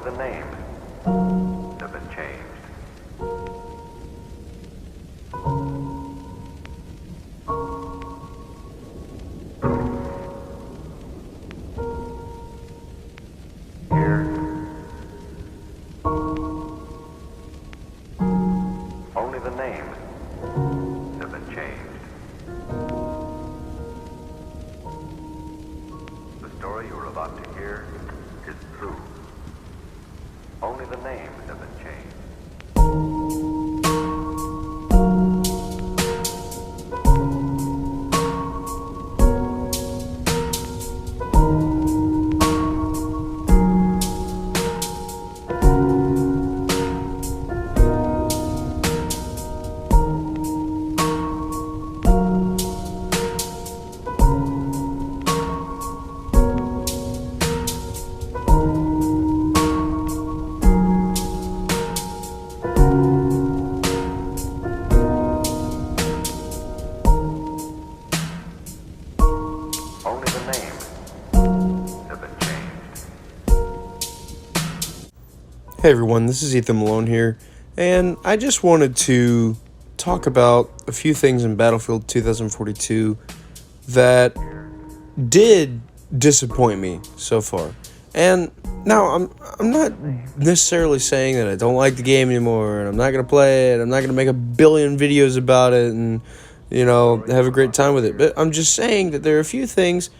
the names have been changed. Here, only the names have been changed. The story you are about to hear is true. Only the names have been changed. Only the names have been changed. Hey everyone, this is Ethan Malone here, and I just wanted to talk about a few things in Battlefield 2042 that did disappoint me so far. And now I'm not necessarily saying that I don't like the game anymore and I'm not going to play it, I'm not going to make a billion videos about it and have a great time with it. But I'm just saying that there are a few things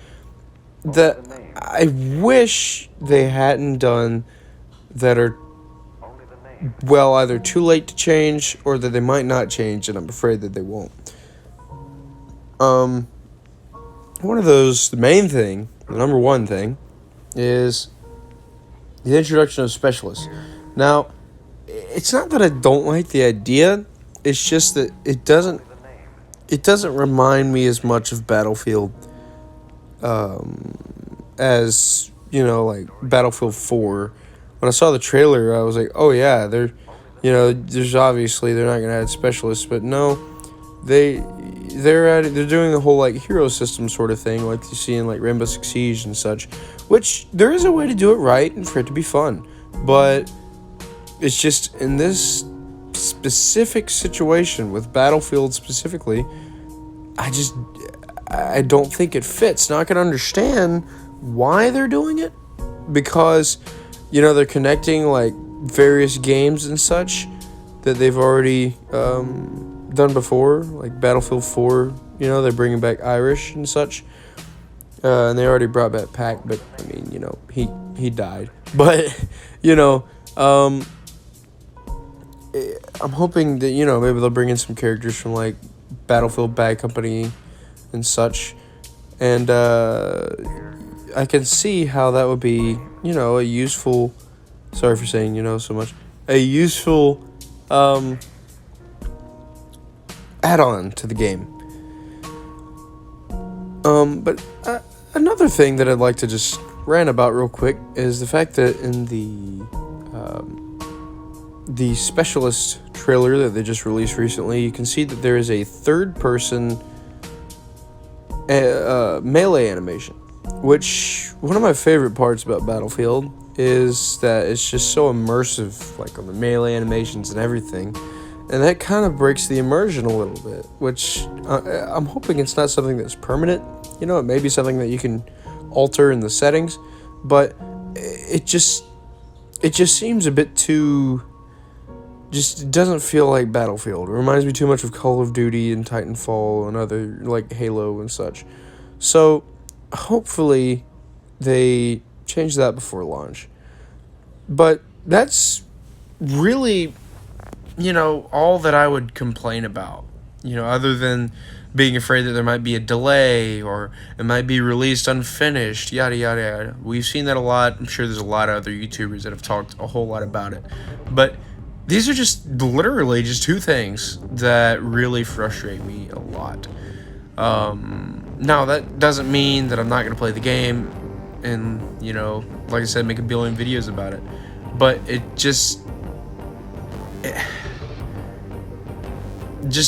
that I wish they hadn't done that are, Only the names. well, either too late to change or that they might not change, and I'm afraid that they won't. One of those, the main thing, the number one thing, is the introduction of specialists. Now, it's not that I don't like the idea, it's just that it doesn't remind me as much of Battlefield as, like Battlefield 4. When I saw the trailer, I was like, oh yeah, there's obviously they're not going to add specialists, but no, they're doing the whole like hero system sort of thing like you see in like Rainbow Six Siege and such, which there is a way to do it right and for it to be fun, but it's just in this specific situation with Battlefield specifically, I don't think it fits. Now I can understand why they're doing it, because they're connecting like various games and such that they've already done before, like Battlefield 4. They're bringing back Irish and such, and they already brought back Pac, but I mean, he died. But I'm hoping that maybe they'll bring in some characters from like Battlefield Bad Company and such, and I can see how that would be a useful, sorry for saying so much, a useful add-on to the game. But another thing that I'd like to just rant about real quick is the fact that in the specialist trailer that they just released recently, you can see that there is a third-person melee animation, which one of my favorite parts about Battlefield is that it's just so immersive, like on the melee animations and everything, and that kind of breaks the immersion a little bit, which I'm hoping it's not something that's permanent. It may be something that you can alter in the settings, but it just seems a bit too, it doesn't feel like Battlefield. It reminds me too much of Call of Duty and Titanfall and other, like Halo and such. So hopefully they change that before launch. But that's really, all that I would complain about, other than being afraid that there might be a delay or it might be released unfinished, yada, yada, yada. We've seen that a lot. I'm sure there's a lot of other YouTubers that have talked a whole lot about it. But these are just literally just two things that really frustrate me a lot. Now, that doesn't mean that I'm not going to play the game and, like I said, make a billion videos about it. But just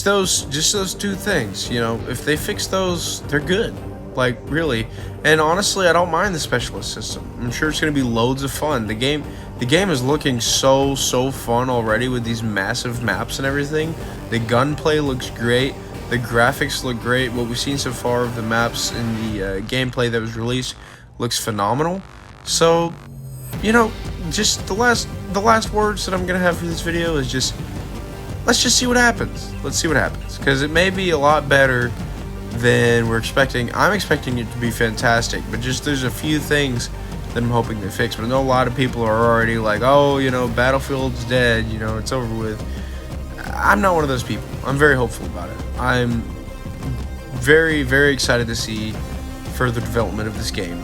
those two things, if they fix those, they're good. like, really. And honestly, I don't mind the specialist system. I'm sure it's going to be loads of fun. The game is looking so fun already with these massive maps and everything. The gunplay looks great. The graphics look great. What we've seen so far of the maps and the gameplay that was released looks phenomenal. So, you know, just the last words that I'm going to have for this video is just, let's just see what happens. Let's see what happens. Because it may be a lot better than we're expecting. I'm expecting it to be fantastic, but just there's a few things that I'm hoping they fix. But I know a lot of people are already like, oh, you know, Battlefield's dead, you know, it's over with. I'm not one of those people. I'm very hopeful about it. I'm very excited to see further development of this game.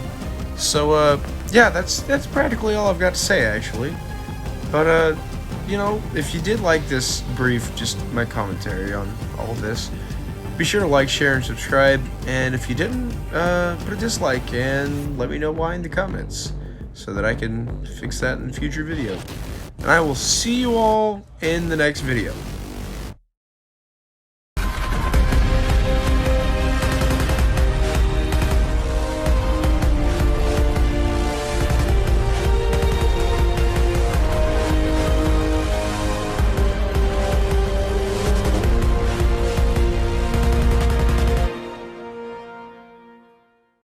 So, yeah, that's practically all I've got to say, actually. But, you know, if you did like this brief, just my commentary on all this, be sure to like, share, and subscribe. And if you didn't, put a dislike and let me know why in the comments so that I can fix that in future videos. And I will see you all in the next video.